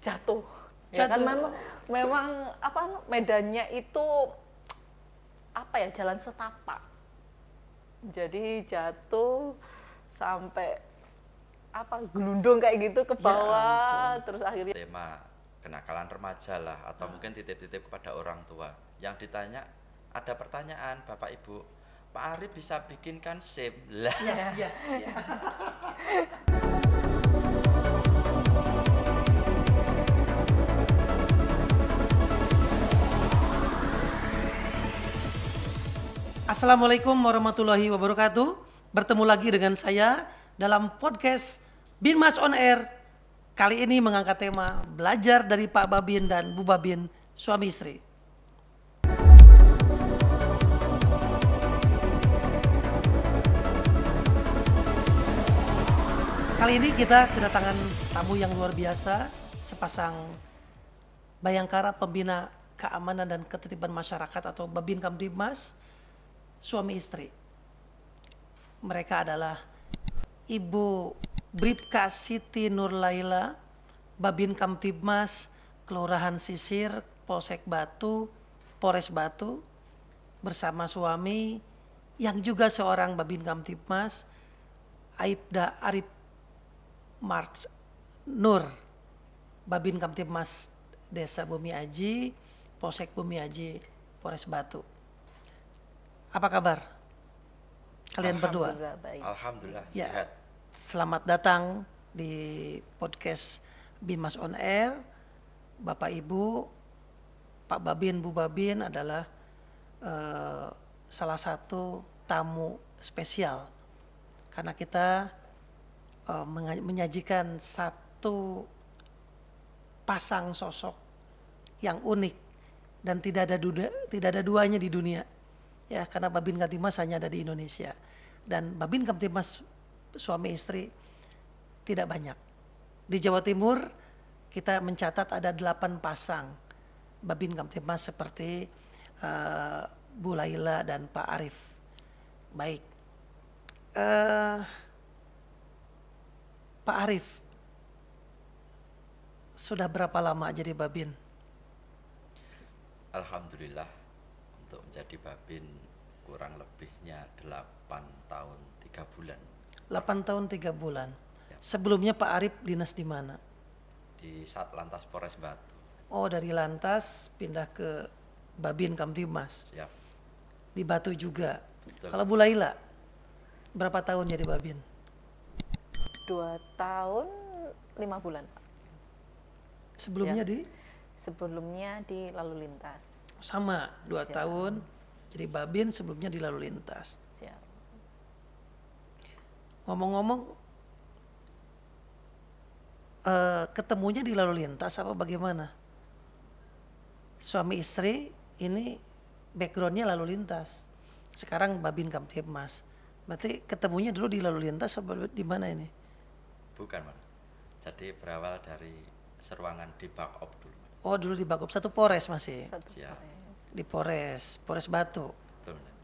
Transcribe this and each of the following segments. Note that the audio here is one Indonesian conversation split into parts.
jatuh. Ya kan memang apa medannya itu apa ya, jalan setapak. Jadi jatuh sampai apa gelundung kayak gitu ke bawah, terus akhirnya tema kenakalan remaja lah, atau mungkin titip-titip kepada orang tua. Yang ditanya, ada pertanyaan Bapak Ibu, Pak Arif bisa bikinkan SIM lah. Ya. Assalamualaikum warahmatullahi wabarakatuh. Bertemu lagi dengan saya dalam podcast Binmas on Air. Kali ini mengangkat tema belajar dari Pak Babin dan Bu Babin, suami istri. Kali ini kita kedatangan tamu yang luar biasa, sepasang Bayangkara Pembina Keamanan dan Ketertiban Masyarakat atau Babin Kamtibmas, suami istri. Mereka adalah Ibu Bribka Siti Nurlaila, Babin Kamtibmas, Kelurahan Sisir, Polsek Batu, Polres Batu, bersama suami yang juga seorang Babin Kamtibmas, Aibda Arif March Nur, Babin Kamtibmas Desa Bumi Aji, Polsek Bumi Aji, Polres Batu. Apa kabar kalian berdua? Alhamdulillah Ya, sehat. selamat datang di podcast Binmas on Air. Bapak Ibu, Pak Babin, Bu Babin adalah salah satu tamu spesial karena kita menyajikan satu pasang sosok yang unik dan tidak ada duanya di dunia. Ya, karena Babin Kamtibmas hanya ada di Indonesia dan Babin Kamtibmas suami istri tidak banyak. Di Jawa Timur kita mencatat ada 8 pasang Babin Kamtibmas seperti Bu Laila dan Pak Arif. Baik, Pak Arif sudah berapa lama jadi Babin? Alhamdulillah untuk menjadi Babin kurang lebihnya 8 tahun 3 bulan 8 tahun 3 bulan. Ya. Sebelumnya Pak Arif dinas di mana? di Satlantas Polres Batu. Oh, dari Lantas pindah ke Babin Kamtibmas. Siap. Di Batu juga. Betul. Kalau Bu Laila berapa tahun jadi Babin? 2 tahun 5 bulan. Sebelumnya Ya. Sebelumnya di lalu lintas. sama 2 Siap. tahun jadi Babin, sebelumnya di lalu lintas. Siap. Ngomong-ngomong, ketemunya di lalu lintas apa bagaimana? Suami istri ini backgroundnya lalu lintas. Sekarang Babin Kamtibmas. Berarti ketemunya dulu di lalu lintas apa di mana ini? Bukan, Mas. Jadi berawal dari seruangan di Bakop dulu. Oh, dulu di Bakop, satu Polres masih. Siap. Di Polres Batu. Betul, Mas.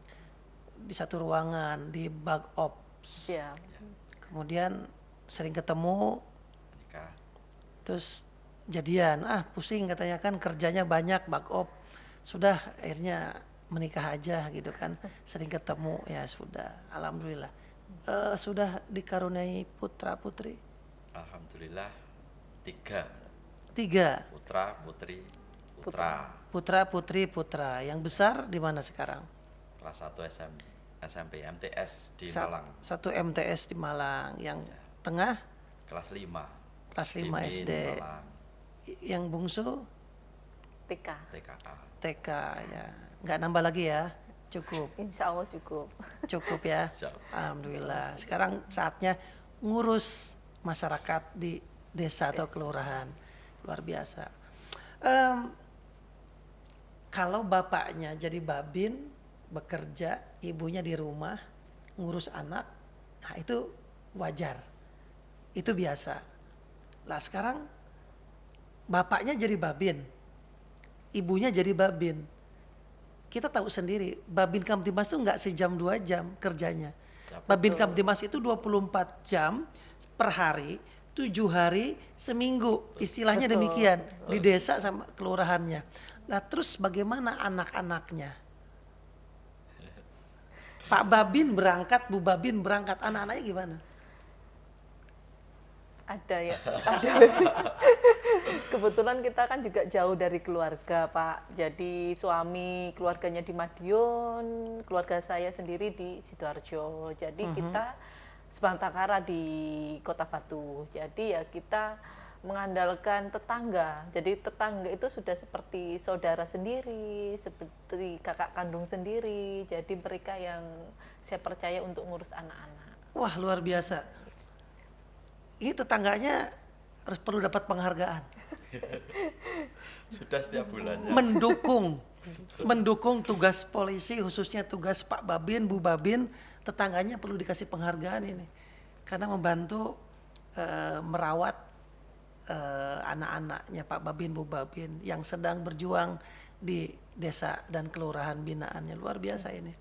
Di satu ruangan di Bakop. Siap. Kemudian sering ketemu, Menikah. terus jadian. Pusing katanya kan kerjanya banyak Bakop. Sudah akhirnya menikah aja gitu kan. Sering ketemu, ya sudah. Alhamdulillah. Sudah dikaruniai putra putri? Alhamdulillah 3. 3. Putra, putri, putra. Putra putri putra. Yang besar di mana sekarang? Kelas 1 SMP MTS di Malang. 1 MTS di Malang. Yang tengah Kelas 5. kelas 5 Mimin, SD. Malang, Yang bungsu TK. TKA. TK ya. Nggak nambah lagi ya. Cukup. Insya Allah cukup. Cukup ya. Siap. Alhamdulillah. Sekarang saatnya ngurus masyarakat di desa atau kelurahan. Luar biasa. Kalau bapaknya jadi Babin, bekerja, ibunya di rumah, ngurus anak, nah itu wajar. Itu biasa. Lah sekarang bapaknya jadi Babin, ibunya jadi Babin. Kita tahu sendiri, Babin Kamtibmas itu nggak sejam 2 jam kerjanya. Ya, Babin Kamtibmas itu 24 jam per hari, 7 hari seminggu, istilahnya Betul, demikian di desa sama kelurahannya. Nah terus bagaimana anak-anaknya? Pak Babin berangkat, Bu Babin berangkat, anak-anaknya gimana? Ada ya, ada. Kebetulan kita kan juga jauh dari keluarga, Pak. Jadi suami keluarganya di Madiun, keluarga saya sendiri di Sidoarjo. Jadi kita sebatang di Kota Batu. Jadi ya kita mengandalkan tetangga. Jadi tetangga itu sudah seperti saudara sendiri, seperti kakak kandung sendiri. Jadi mereka yang saya percaya untuk ngurus anak-anak. Wah luar biasa. Ini tetangganya harus perlu dapat penghargaan. Sudah setiap bulannya. Mendukung tugas polisi, khususnya tugas Pak Babin, Bu Babin, tetangganya perlu dikasih penghargaan ini. Karena membantu merawat anak-anaknya Pak Babin, Bu Babin yang sedang berjuang di desa dan kelurahan binaannya. Luar biasa ini.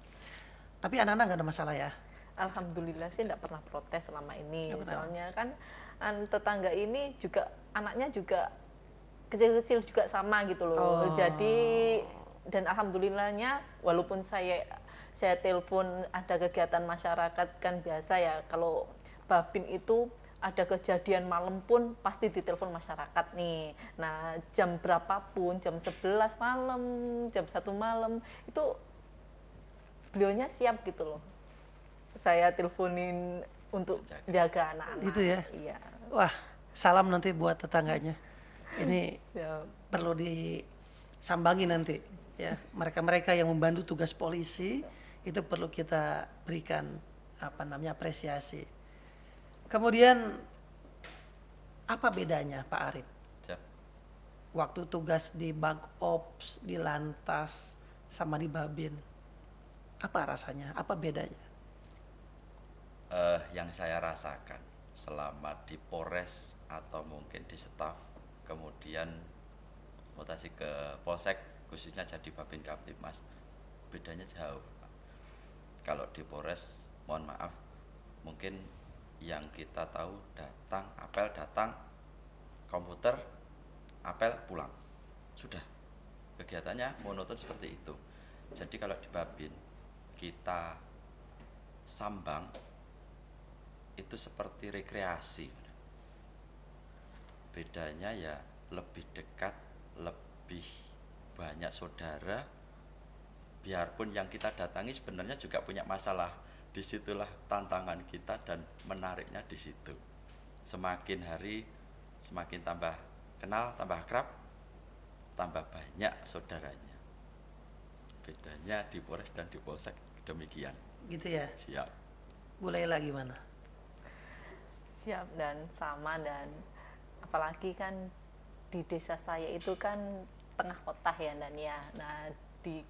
Tapi anak-anak nggak ada masalah ya? Alhamdulillah sih tidak pernah protes selama ini. Soalnya kan tetangga ini juga anaknya juga kecil-kecil juga sama gitu loh. Jadi dan alhamdulillahnya walaupun saya telepon ada kegiatan masyarakat kan biasa ya, kalau Babin itu ada kejadian malam pun pasti ditelepon masyarakat nih. Nah, jam berapapun, jam 11 malam, jam 1 malam itu beliaunya siap gitu loh. Saya teleponin untuk jaga anak-anak. Gitu ya? Iya. Wah, salam nanti buat tetangganya. Ini Siap. perlu disambangi nanti ya. Mereka-mereka yang membantu tugas polisi itu perlu kita berikan apresiasi. Kemudian apa bedanya Pak Arif? Siap. Waktu tugas di Bagops, di Lantas, sama di Babin. Apa rasanya? Apa bedanya? Yang saya rasakan selama di Polres atau mungkin di staf, kemudian mutasi ke Polsek, khususnya jadi Babin Kaptimas, bedanya jauh. Kalau di Polres, mohon maaf, mungkin yang kita tahu datang, apel datang, komputer, apel pulang, sudah. Kegiatannya monoton seperti itu. Jadi kalau di Babin, kita sambang, itu seperti rekreasi. Bedanya ya lebih dekat, lebih banyak saudara. Biarpun yang kita datangi sebenarnya juga punya masalah. Disitulah tantangan kita dan menariknya di situ. Semakin hari semakin tambah kenal, tambah akrab, tambah banyak saudaranya. Bedanya di Polres dan di Polsek demikian. Gitu ya? Siap. Bu Laila gimana? Siap dan sama, dan apalagi kan di desa saya itu kan tengah kota ya dan ya. Nah, di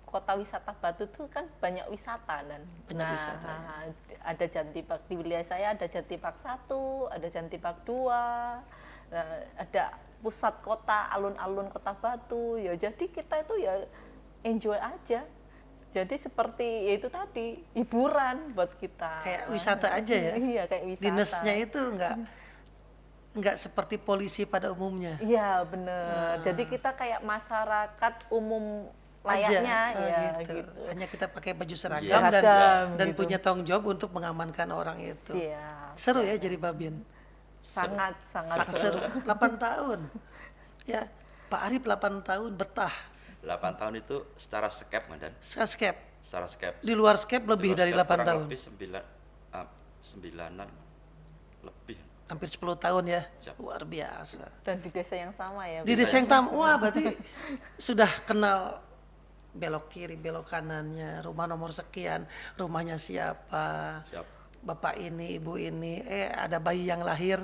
kota wisata Batu tuh kan banyak wisata dan Wisata, ya. ada Jantipak di wilayah saya, ada Jantipak 1, ada Jantipak 2, ada pusat kota, alun-alun kota Batu ya. Jadi kita itu ya enjoy aja. Jadi seperti ya itu tadi, hiburan buat kita. Kayak wisata aja ya? Iya, kayak wisata. Dinasnya itu nggak seperti polisi pada umumnya. Iya, bener. Jadi kita kayak masyarakat umum layaknya ya gitu. Hanya kita pakai baju seragam Yes. dan Gitu. punya tanggung jawab untuk mengamankan orang itu. Iya. Seru ya jadi Babin. Sangat Sangat seru. 8 tahun. Ya, Pak Arif 8 tahun betah. 8 tahun itu secara skep, Mandan. Skep. Secara skep. Di luar skep lebih dari 8 tahun. Lebih 9-an lebih. Hampir 10 tahun ya. Siap. Luar biasa. Dan di desa yang sama ya. Di desa yang wah berarti sudah kenal belok kiri, belok kanannya, rumah nomor sekian, rumahnya siapa, Siap. bapak ini, ibu ini, ada bayi yang lahir,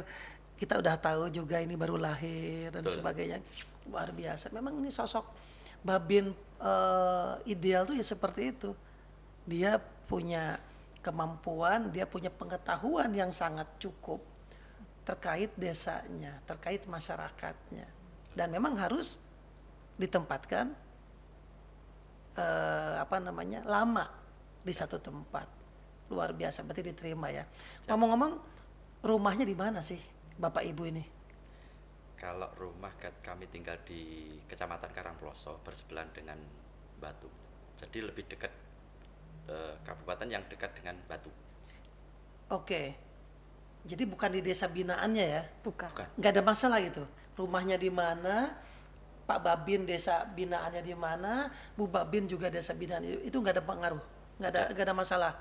kita udah tahu juga ini baru lahir dan Betul. sebagainya. Luar biasa. Memang ini sosok Babin ideal tuh ya seperti itu. Dia punya kemampuan, dia punya pengetahuan yang sangat cukup terkait desanya, terkait masyarakatnya, dan memang harus ditempatkan lama di satu tempat. Luar biasa, berarti diterima ya. Ngomong-ngomong, rumahnya di mana sih Bapak Ibu ini? Kalau rumah kami tinggal di Kecamatan Karangploso, bersebelahan dengan Batu. Jadi lebih dekat kabupaten yang dekat dengan Batu. Oke. Jadi bukan di desa binaannya ya? Bukan. Nggak ada masalah itu. Rumahnya di mana, Pak Babin desa binaannya di mana, Bu Babin juga desa binaan, itu nggak ada pengaruh, nggak ada masalah.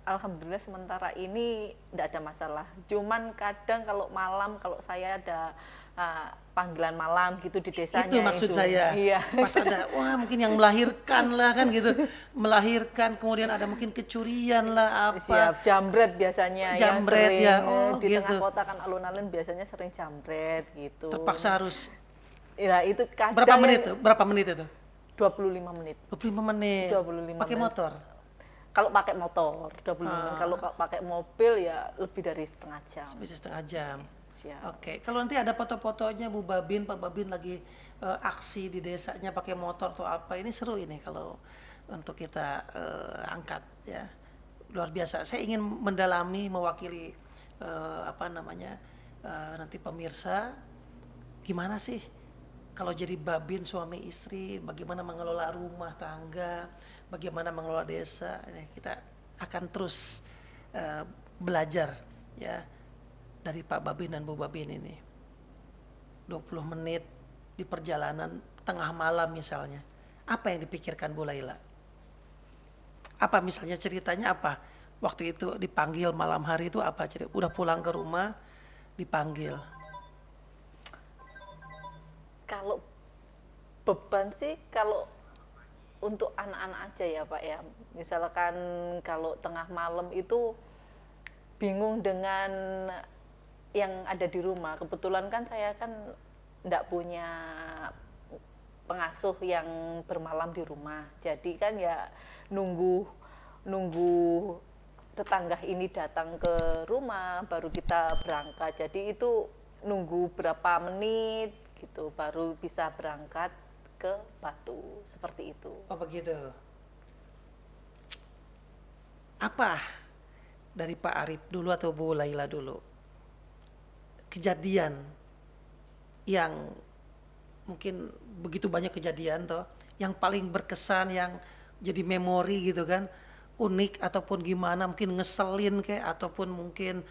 Alhamdulillah sementara ini nggak ada masalah. Cuman kadang kalau malam, kalau saya ada panggilan malam gitu di desanya. Itu maksud saya. Iya. Pas ada, wah mungkin yang melahirkan lah kan gitu, melahirkan, kemudian ada mungkin kecurian lah apa. Siap, jambret biasanya. Jambret ya, di gitu. tengah kota kan alun-alun biasanya sering jambret gitu. Terpaksa harus. Ya itu kadang. Berapa menit itu? 25 menit. 25 menit. 25 Pakai menit. motor. Kalau pakai motor 25 menit, kalau pakai mobil ya lebih dari setengah jam. Bisa setengah jam. Siap. Oke, kalau nanti ada foto-fotonya Bu Babin, Pak Babin lagi aksi di desanya pakai motor atau apa, ini seru ini kalau untuk kita angkat ya. Luar biasa. Saya ingin mendalami, mewakili nanti pemirsa, gimana sih kalau jadi Babin suami istri, bagaimana mengelola rumah tangga, bagaimana mengelola desa. Ini kita akan terus belajar ya dari Pak Babin dan Bu Babin ini. 20 menit di perjalanan tengah malam misalnya. Apa yang dipikirkan Bu Laila? Apa misalnya ceritanya apa? Waktu itu dipanggil malam hari itu apa cerita? Udah pulang ke rumah dipanggil. Kalau beban sih kalau untuk anak-anak aja ya Pak ya. Misalkan kalau tengah malam itu bingung dengan yang ada di rumah. Kebetulan kan saya kan enggak punya pengasuh yang bermalam di rumah. Jadi kan ya nunggu tetangga ini datang ke rumah baru kita berangkat. Jadi itu nunggu berapa menit gitu baru bisa berangkat ke Batu, seperti itu. Oh begitu. Apa dari Pak Arif dulu atau Bu Laila dulu kejadian yang mungkin begitu banyak kejadian toh yang paling berkesan, yang jadi memori gitu kan, unik ataupun gimana, mungkin ngeselin kayak ataupun mungkin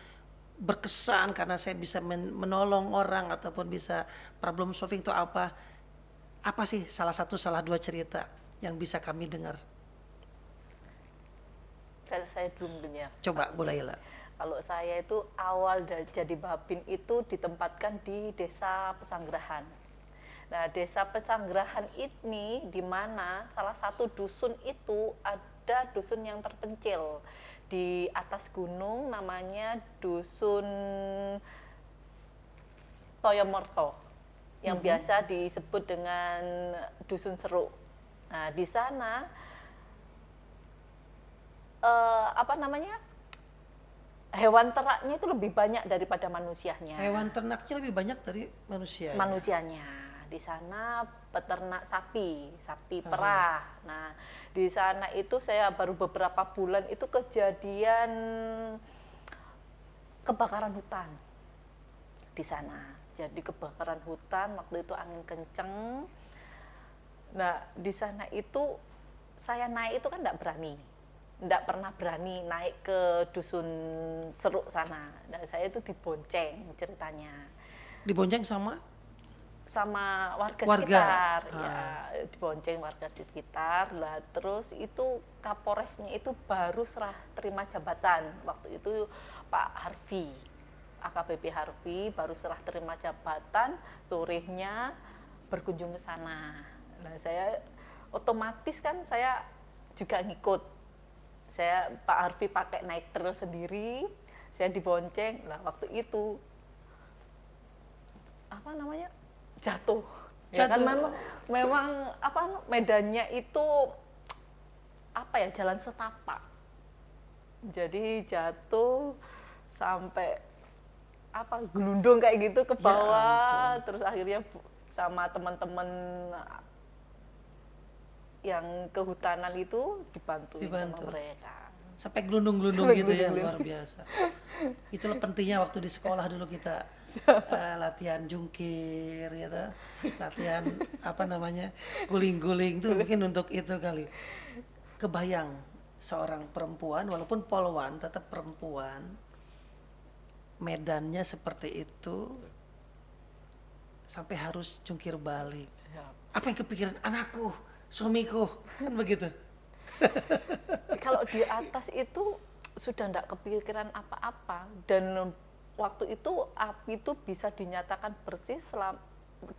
berkesan karena saya bisa menolong orang ataupun bisa problem solving itu apa sih salah satu salah dua cerita yang bisa kami dengar? Kalau saya belum dengar. Coba Bu Laila. Kalau saya itu awal jadi Babin itu ditempatkan di Desa Pesanggerahan. Nah, Desa Pesanggerahan ini di mana salah satu dusun itu ada dusun yang terpencil di atas gunung, namanya Dusun Toyomorto yang biasa disebut dengan Dusun Seruk. Nah, di sana hewan ternaknya itu lebih banyak daripada manusianya. Hewan ternaknya lebih banyak dari manusia. Manusianya. Di sana peternak sapi perah. Nah, di sana itu saya baru beberapa bulan itu kejadian kebakaran hutan di sana. Jadi kebakaran hutan waktu itu angin kenceng. Nah, di sana itu saya naik itu kan enggak pernah berani naik ke Dusun Seruk sana. Nah, saya itu dibonceng ceritanya. Dibonceng sama warga sekitar, ya dibonceng warga sekitar. Lah terus itu Kapolresnya itu baru serah terima jabatan waktu itu Pak Harfi, AKBP Harfi baru serah terima jabatan, sorenya berkunjung ke sana. Nah, saya otomatis kan saya juga ngikut. Pak Harfi pakai naik trail sendiri, saya dibonceng. Nah, waktu itu jatuh. Ya kan memang medannya itu jalan setapak. Jadi jatuh sampai gelundung kayak gitu ke bawah, terus akhirnya sama teman-teman yang kehutanan itu dibantu sama mereka. Sampai gelundung-gelundung gitu ya, luar biasa. Itulah pentingnya waktu di sekolah dulu kita latihan jungkir gitu, latihan apa namanya, guling-guling tuh mungkin untuk itu kali. Kebayang seorang perempuan walaupun polwan tetap perempuan, medannya seperti itu sampai harus jungkir balik. Apa yang kepikiran anakku, suamiku, kan begitu. Kalau di atas itu sudah tidak kepikiran apa-apa, dan waktu itu api itu bisa dinyatakan bersih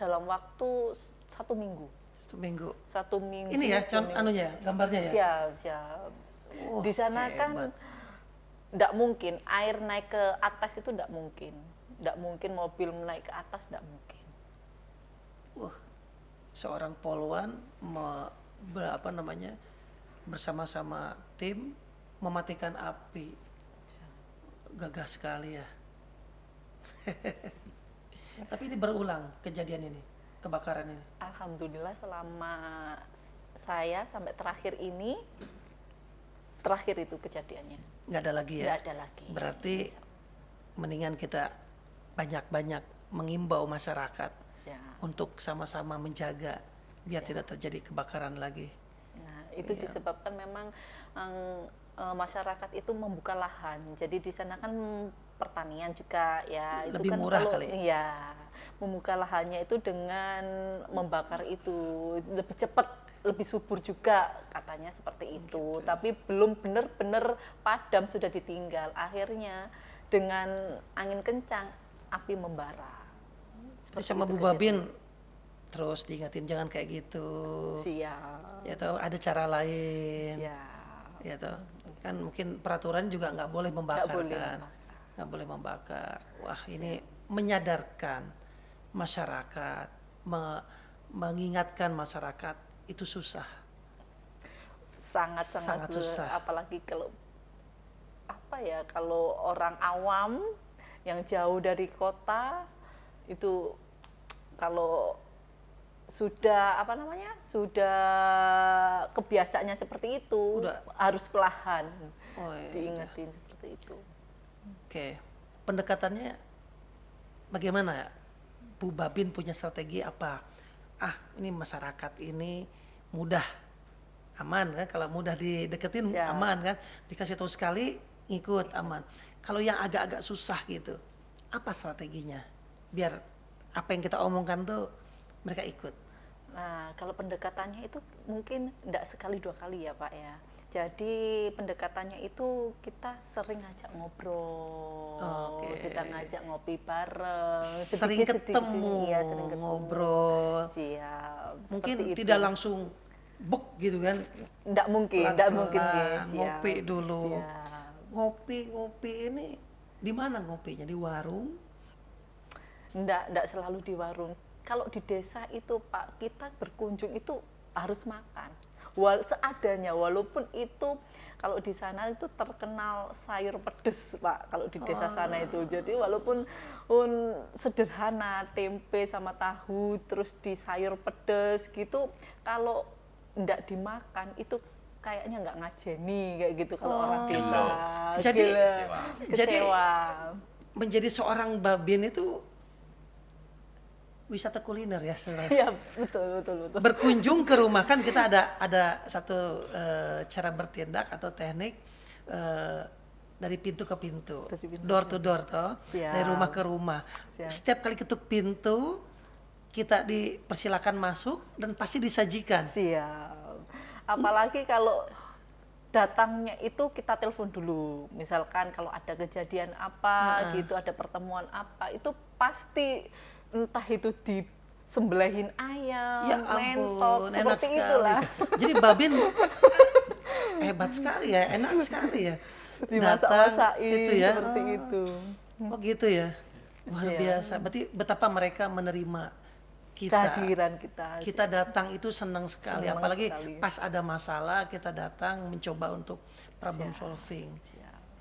dalam waktu 1 minggu. 1 minggu. 1 minggu. Ini ya, anunya, gambarnya ya. Siap. Di sana hebat. kan tidak mungkin air naik ke atas, itu tidak mungkin. Tidak mungkin mobil naik ke atas, tidak mungkin. Seorang polwan bersama-sama tim mematikan api. Gagah sekali ya. Tapi ini berulang kejadian ini, kebakaran ini. Alhamdulillah selama saya sampai terakhir itu kejadiannya. Nggak ada lagi ya? Nggak ada lagi. Berarti mendingan kita banyak-banyak mengimbau masyarakat untuk sama-sama menjaga biar tidak terjadi kebakaran lagi. Nah, itu disebabkan memang masyarakat itu membuka lahan. Jadi di sana kan pertanian juga ya. Lebih itu kan murah kali. Iya, membuka lahannya itu dengan membakar itu lebih cepat, lebih subur juga katanya seperti itu. Tapi belum benar-benar padam, sudah ditinggal. Akhirnya dengan angin kencang api membara. Jadi sama Bu Babin terus diingatin jangan kayak gitu. Siap. Ya tahu ada cara lain. Siap. Ya tahu. Kan mungkin peraturan juga nggak boleh membakar kan. Nggak boleh membakar. Wah, ini menyadarkan masyarakat, mengingatkan masyarakat itu susah. Sangat susah. Apalagi kalau orang awam yang jauh dari kota itu, kalau sudah kebiasaannya seperti itu, harus perlahan diingetin seperti itu. Oke. Pendekatannya bagaimana? Bu Babin punya strategi apa? Ini masyarakat ini mudah, aman kan? Kalau mudah dideketin aman kan? Dikasih tahu sekali ngikut, aman. Kalau yang agak-agak susah gitu, apa strateginya? Biar apa yang kita omongkan tuh mereka ikut. Nah, kalau pendekatannya itu mungkin tidak sekali 2 kali ya Pak ya. Jadi pendekatannya itu kita sering ngajak ngobrol, kita ngajak ngopi bareng, sering ketemu, ngobrol. Siap. Mungkin tidak langsung buk gitu kan? Tidak mungkin. Ngopi dulu. Ngopi ini di mana ngopinya? Di warung? Enggak selalu di warung. Kalau di desa itu Pak, kita berkunjung itu harus makan. Seadanya, walaupun itu kalau di sana itu terkenal sayur pedes Pak, kalau di desa sana itu. Jadi walaupun sederhana, tempe sama tahu, terus di sayur pedes gitu, kalau enggak dimakan itu kayaknya nggak ngajeni kayak gitu kalau orang desa. Jadi menjadi seorang Babin itu wisata kuliner ya sebenarnya. Iya, betul. Berkunjung ke rumah, kan kita ada satu cara bertindak atau teknik dari pintu ke pintu, door to door toh, dari rumah ke rumah. Setiap kali ketuk pintu kita dipersilakan masuk dan pasti disajikan. Siap. Apalagi kalau datangnya itu kita telepon dulu. Misalkan kalau ada kejadian apa gitu, ada pertemuan apa, itu pasti entah itu disembelihin ayam, ya ampun, mentok, seperti itulah. Jadi Babin hebat sekali ya, enak sekali ya. Dimasak-masakin itu ya. Seperti itu. Oh gitu ya. Luar biasa. Berarti betapa mereka menerima kita. Kehadiran kita. Kita datang itu senang sekali. Apalagi pas ada masalah kita datang mencoba untuk problem solving.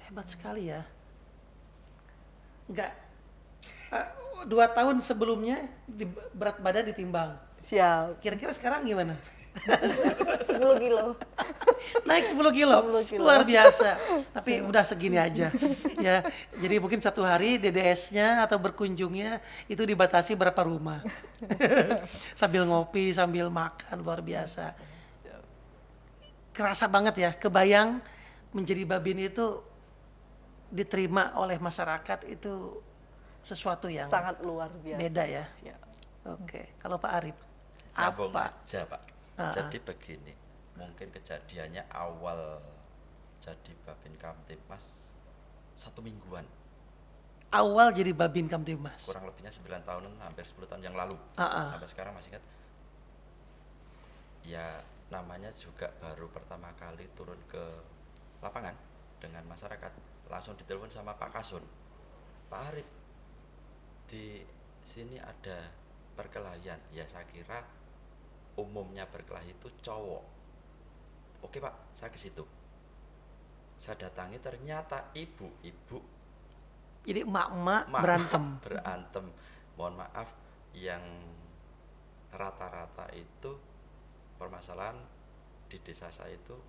Hebat sekali ya. Enggak 2 tahun sebelumnya berat badan ditimbang. Siap. Kira-kira sekarang gimana? 10 kilo. naik 10 kilo. 10 kilo. Luar biasa. Tapi udah segini aja. Ya, jadi mungkin satu hari DDS-nya atau berkunjungnya itu dibatasi berapa rumah. Sambil ngopi, sambil makan, luar biasa. Kerasa banget ya, kebayang menjadi babin itu diterima oleh masyarakat itu sesuatu yang sangat luar biasa. beda ya. Siap. Oke, kalau Pak Arif, Nyambung apa? aja Pak. Jadi begini, mungkin kejadiannya awal jadi Babin Kamtibmas 1 mingguan, Awal jadi babin Kamtibmas. kurang lebihnya 9 tahunan, hampir 10 tahun yang lalu. Sampai sekarang masih ingat. Ya namanya juga baru pertama kali turun ke lapangan dengan masyarakat, langsung ditelepon sama Pak Kasun, Pak Arif, di sini ada perkelahian. Ya saya kira umumnya berkelahi itu cowok. Oke Pak, saya ke situ. Saya datangi, ternyata ibu-ibu, Jadi emak-emak mak- berantem. berantem. Mohon maaf, yang rata-rata itu permasalahan di desa saya itu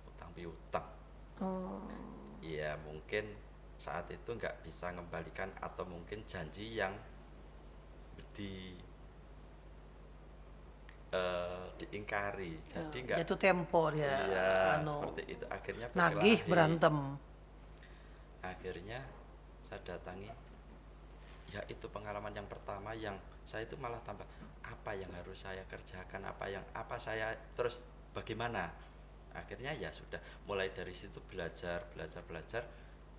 utang piutang. Ya mungkin saat itu nggak bisa ngembalikan, atau mungkin janji yang di diingkari, jadi nggak. Jatuh tempo dia. Iya, anu, seperti itu. Akhirnya nagih berkelahi. berantem. Akhirnya saya datangi, ya itu pengalaman yang pertama yang saya itu malah tambah, apa yang harus saya kerjakan, apa saya terus bagaimana. Akhirnya ya sudah, mulai dari situ belajar,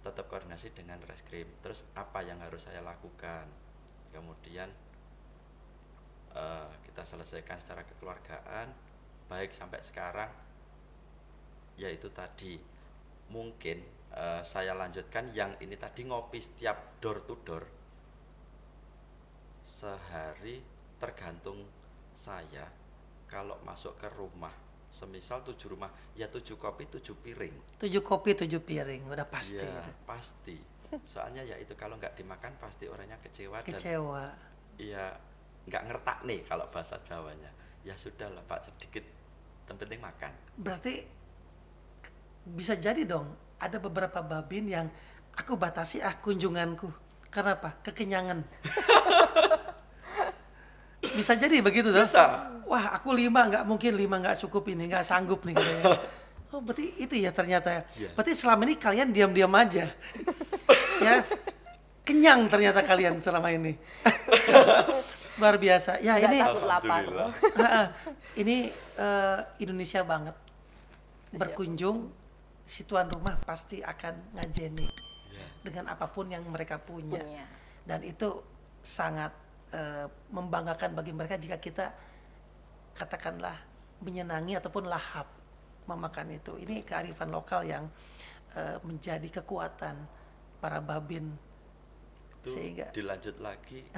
tetap koordinasi dengan reskrim, terus apa yang harus saya lakukan. Kemudian kita selesaikan secara kekeluargaan, baik sampai sekarang. Yaitu tadi mungkin saya lanjutkan yang ini tadi, ngopi setiap door to door. Sehari tergantung saya, kalau masuk ke rumah, semisal 7 rumah, ya 7 kopi 7 piring. 7 kopi 7 piring, udah pasti. Ya, gitu. pasti. Soalnya ya itu, kalau nggak dimakan pasti orangnya kecewa. Kecewa. Dan ya nggak ngertak nih kalau bahasa Jawanya. Ya sudah lah Pak, sedikit, yang penting makan. Berarti bisa jadi dong ada beberapa babin yang aku batasi kunjunganku. Karena apa? Kekenyangan. Bisa jadi begitu dong? Bisa. Wah, aku 5 nggak mungkin, 5 nggak cukup ini, nggak sanggup nih katanya. Oh, berarti itu ya ternyata. Yeah. Berarti selama ini kalian diam-diam aja. Ya. Kenyang ternyata kalian selama ini. Luar biasa. Ya, Nggak ini takut lapar. Alhamdulillah. ini Indonesia banget. Berkunjung, si tuan rumah pasti akan ngajeni dengan apapun yang mereka punya. Dan itu sangat membanggakan bagi mereka jika kita katakanlah menyenangi ataupun lahap memakan itu. Ini kearifan lokal yang menjadi kekuatan para babin. Itu Sehingga dilanjut lagi,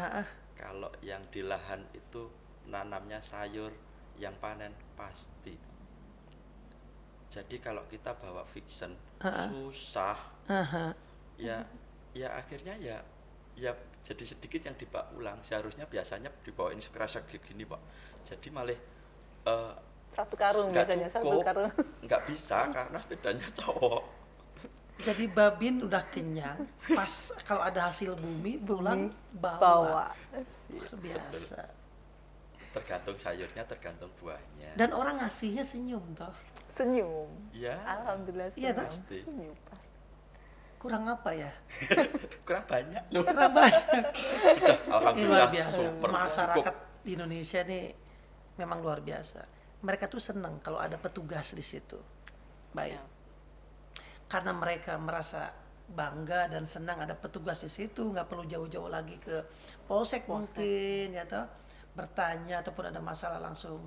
kalau yang di lahan itu nanamnya sayur, yang panen pasti. Jadi kalau kita bawa fiction susah. Ya akhirnya ya jadi sedikit yang dibawa pulang. Seharusnya biasanya dibawain sekerasa gini Pak. Jadi malah 1 karung biasanya, 1 karung. nggak bisa karena bedanya cowok. jadi babin udah kenyang, pas kalau ada hasil bumi pulang Bawa. Luar biasa. Tergantung sayurnya, tergantung buahnya. Dan orang ngasihnya senyum toh. Senyum. Ya. Alhamdulillah Iya, senyum. pasti. Senyum pasti. Kurang apa ya? Kurang banyak loh. Kurang banyak. Ini Alhamdulillah luar biasa. super Masyarakat cukup. di Indonesia nih memang luar biasa. Mereka tuh senang kalau ada petugas di situ. Baik. Karena mereka merasa bangga dan senang ada petugas di situ, nggak perlu jauh-jauh lagi ke polsek mungkin ya toh, bertanya ataupun ada masalah langsung.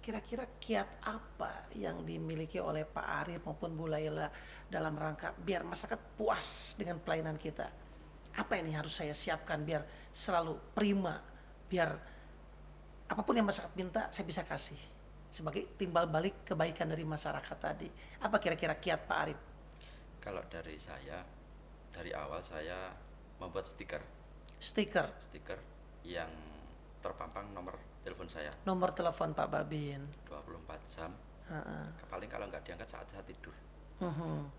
Kira-kira kiat apa yang dimiliki oleh Pak Arif maupun Bu Laila dalam rangka biar masyarakat puas dengan pelayanan kita? Apa ini harus saya siapkan biar selalu prima, biar apapun yang masyarakat minta saya bisa kasih sebagai timbal balik kebaikan dari masyarakat tadi. Apa kira-kira kiat Pak Arif? Kalau dari saya, dari awal saya membuat stiker yang terpampang nomor telepon saya Nomor telepon Pak Babin 24 jam Paling kalau nggak diangkat saat saya tidur.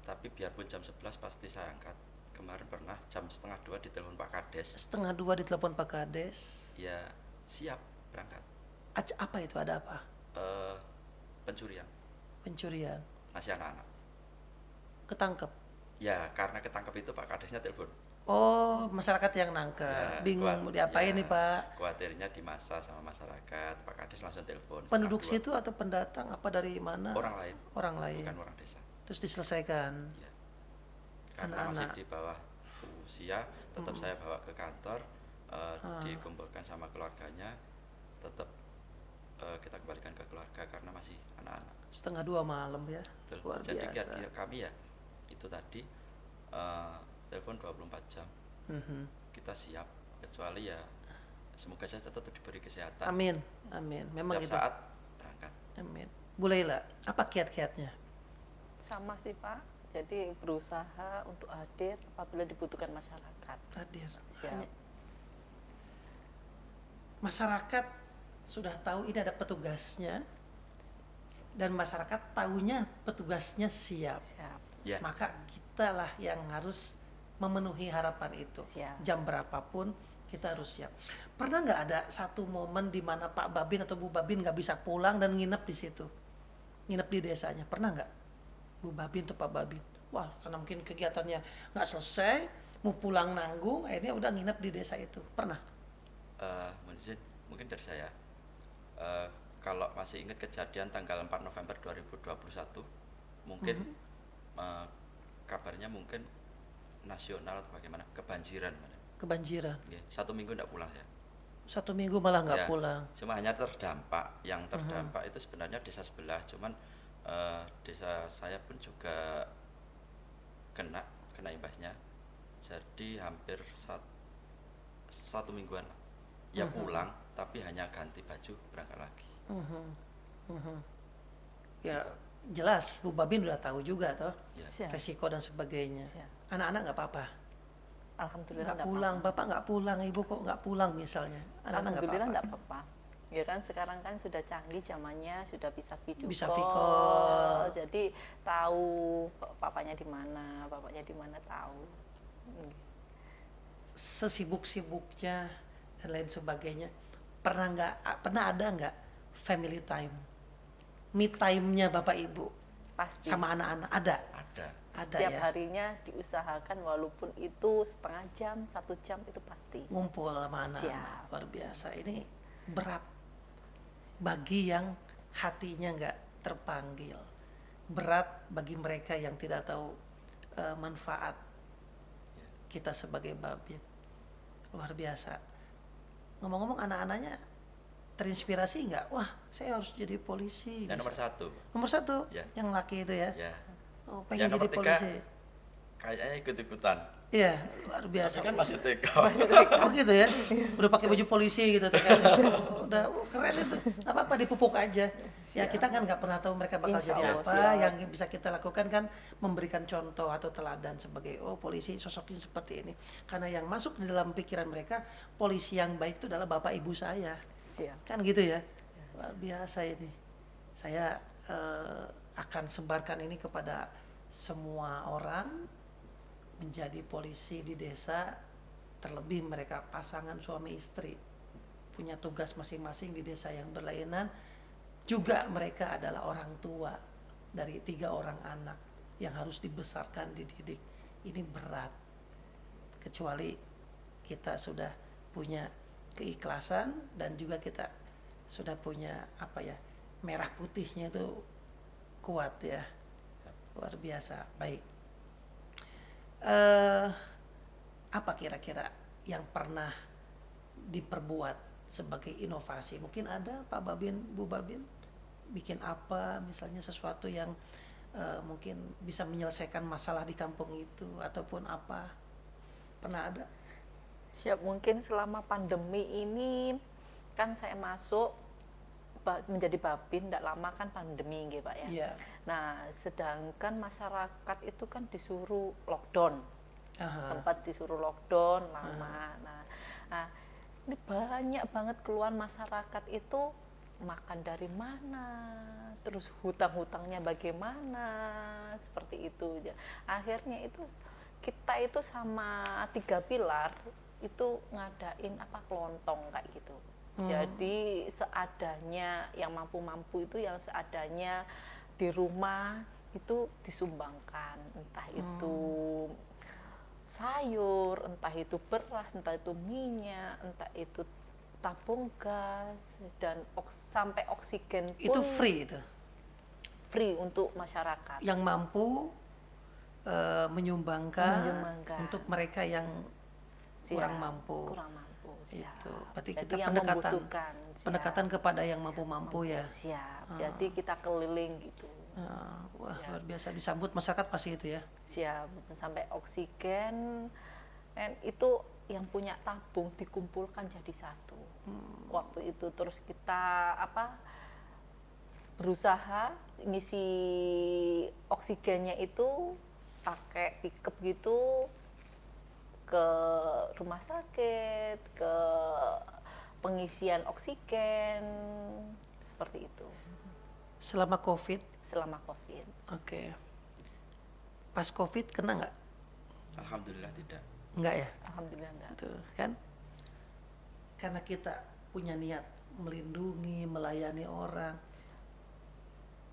Tapi biarpun jam 11 pasti saya angkat. Kemarin pernah jam 1:30 ditelepon Pak Kades. 1:30 ditelepon Pak Kades. Ya siap berangkat. Apa itu, ada apa? Pencurian. Pencurian. Masih anak-anak. Ketangkep. Ya karena ketangkep itu Pak Kadesnya telepon. Oh, masyarakat yang nangkep. Ya, Bingung mau diapain nih Pak? Khawatirnya dimasa sama masyarakat. Pak Kades langsung telepon. Penduduk situ atau pendatang apa dari mana? Orang lain. Orang lain. Bukan orang desa. Terus diselesaikan. Ya. Karena masih Anak-anak. di bawah usia, tetap saya bawa ke kantor, dikumpulkan sama keluarganya, tetap kita kembalikan ke keluarga karena masih anak-anak. 1:30 malam ya. Betul. Luar Jadi biasa. kami ya itu tadi telepon 24 jam. Kita siap, kecuali ya semoga saja tetap diberi kesehatan. Amin, amin. Memang Setiap gitu. saat berangkat. Amin. Bu Laila, apa kiat-kiatnya? Sama sih Pak, jadi berusaha untuk hadir apabila dibutuhkan masyarakat. Hadir. Siap. Masyarakat sudah tahu ini ada petugasnya, dan masyarakat tahunya petugasnya siap. Siap. Ya. Maka kita lah yang harus memenuhi harapan itu. Siap. Jam berapapun kita harus siap. Pernah nggak ada satu momen di mana Pak Babin atau Bu Babin nggak bisa pulang dan nginep di situ, nginep di desanya? Pernah nggak, Bu Babin atau Pak Babin? Wah, karena mungkin kegiatannya nggak selesai, mau pulang nanggung, akhirnya udah nginep di desa itu. Pernah? Mungkin dari saya. Kalau masih ingat kejadian tanggal 4 November 2021, mungkin kabarnya mungkin nasional atau bagaimana, kebanjiran. Kebanjiran. Ya, 1 minggu tidak pulang ya. 1 minggu malah nggak Ya, pulang. cuma hanya terdampak. Yang terdampak itu sebenarnya desa sebelah, cuman desa saya pun juga kena imbasnya. Jadi hampir satu mingguan lah. Ya pulang, tapi hanya ganti baju berangkat lagi. Ya jelas Bu Babin udah tahu juga toh Ya. Siap. resiko dan sebagainya. Siap. Anak-anak nggak apa-apa, Alhamdulillah nggak enggak pulang, apa-apa. bapak nggak pulang, ibu kok nggak pulang misalnya. Anak-anak nggak Alhamdulillah apa-apa. enggak apa-apa. Ya kan sekarang kan sudah canggih zamannya, sudah bisa video Bisa call. video call. Jadi tahu papanya di mana, bapaknya di mana tahu. Sesibuk-sibuknya dan lain sebagainya, pernah ada nggak family time, me time-nya bapak ibu Pasti. sama anak-anak? Ada Setiap ya. harinya diusahakan walaupun itu setengah jam, 1 jam itu pasti. Ngumpul sama anak-anak. Siap. Luar biasa. Ini berat bagi yang hatinya nggak terpanggil, berat bagi mereka yang tidak tahu manfaat kita sebagai babin. Luar biasa. Ngomong-ngomong, anak-anaknya terinspirasi nggak? Wah, saya harus jadi polisi. Yang nomor bisa. 1. Nomor 1, Ya. yang laki itu ya. Ya. Oh, pengen Yang jadi nomor 3 polisi. kayaknya ikut-ikutan. Iya, luar biasa. Tapi kan masih TK. Oh gitu ya, udah pakai baju polisi gitu, udah keren itu. Nggak apa-apa, dipupuk aja. Ya kita kan nggak pernah tahu mereka bakal Insya jadi Allah, apa. siap. Yang bisa kita lakukan kan memberikan contoh atau teladan sebagai polisi sosoknya seperti ini. Karena yang masuk di dalam pikiran mereka, polisi yang baik itu adalah bapak ibu saya. Siap. Kan gitu ya. Luar biasa ini. Saya akan sebarkan ini kepada semua orang, menjadi polisi di desa, terlebih mereka pasangan suami istri punya tugas masing-masing di desa yang berlainan, juga mereka adalah orang tua dari 3 orang anak yang harus dibesarkan, dididik. Ini berat, kecuali kita sudah punya keikhlasan dan juga kita sudah punya merah putihnya itu kuat ya. Luar biasa. Baik, apa kira-kira yang pernah diperbuat sebagai inovasi? Mungkin ada Pak Babin, Bu Babin bikin apa, misalnya sesuatu yang mungkin bisa menyelesaikan masalah di kampung itu ataupun apa? Pernah ada? Siap, mungkin selama pandemi ini kan saya masuk menjadi babin, tidak lama kan pandemi gitu Pak ya. Iya. Nah, sedangkan masyarakat itu kan disuruh lockdown. Sempat disuruh lockdown lama. Nah, ini banyak banget keluhan masyarakat itu makan dari mana, terus hutang-hutangnya bagaimana, seperti itu. Akhirnya itu kita itu sama 3 pilar itu ngadain kelontong kayak gitu. Jadi seadanya, yang mampu-mampu itu yang seadanya di rumah itu disumbangkan, entah itu sayur, entah itu beras, entah itu minyak, entah itu tabung gas, dan sampai oksigen pun Itu free itu? Free untuk masyarakat. Yang mampu menyumbangkan untuk mereka yang kurang mampu. Kurang mampu, siap. Itu. Berarti jadi kita yang pendekatan kepada yang mampu-mampu ya. Siap. Jadi kita keliling gitu. Wah, luar biasa, disambut masyarakat pasti itu ya. Siap, sampai oksigen, dan itu yang punya tabung dikumpulkan jadi satu. Waktu itu terus kita berusaha ngisi oksigennya itu pakai pickup gitu ke rumah sakit, ke pengisian oksigen, seperti itu. Selama COVID? Selama COVID. Oke. Pas COVID kena nggak? Alhamdulillah tidak. Enggak ya? Alhamdulillah enggak. Tuh kan, karena kita punya niat melindungi, melayani orang,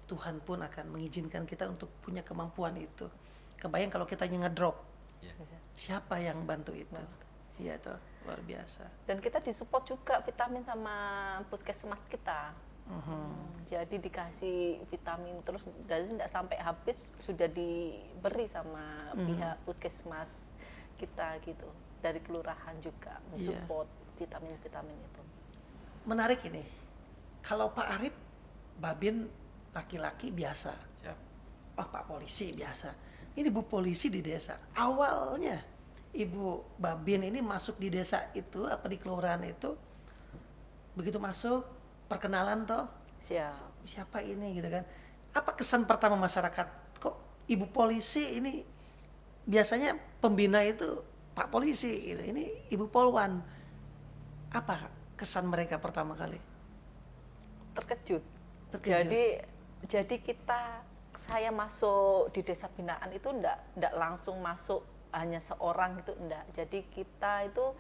Tuhan pun akan mengizinkan kita untuk punya kemampuan itu. Kebayang kalau kita ngedrop, siapa yang bantu itu? Iya tuh, luar biasa. Dan kita disupport juga vitamin sama puskesmas kita. Jadi dikasih vitamin terus, dari tidak sampai habis sudah diberi sama pihak puskesmas kita gitu, dari kelurahan juga mensupport vitamin-vitamin itu. Menarik ini, kalau Pak Arif, Babin laki-laki biasa, Pak polisi biasa, ini Bu polisi di desa. Awalnya Ibu Babin ini masuk di desa itu, di kelurahan itu, begitu masuk perkenalan toh, siapa ini gitu kan? Apa kesan pertama masyarakat? Kok Ibu polisi ini biasanya pembina itu Pak polisi, gitu. Ini Ibu Polwan. Apa kesan mereka pertama kali? Terkejut. Jadi saya masuk di desa binaan itu enggak langsung masuk hanya seorang itu, enggak. Jadi kita itu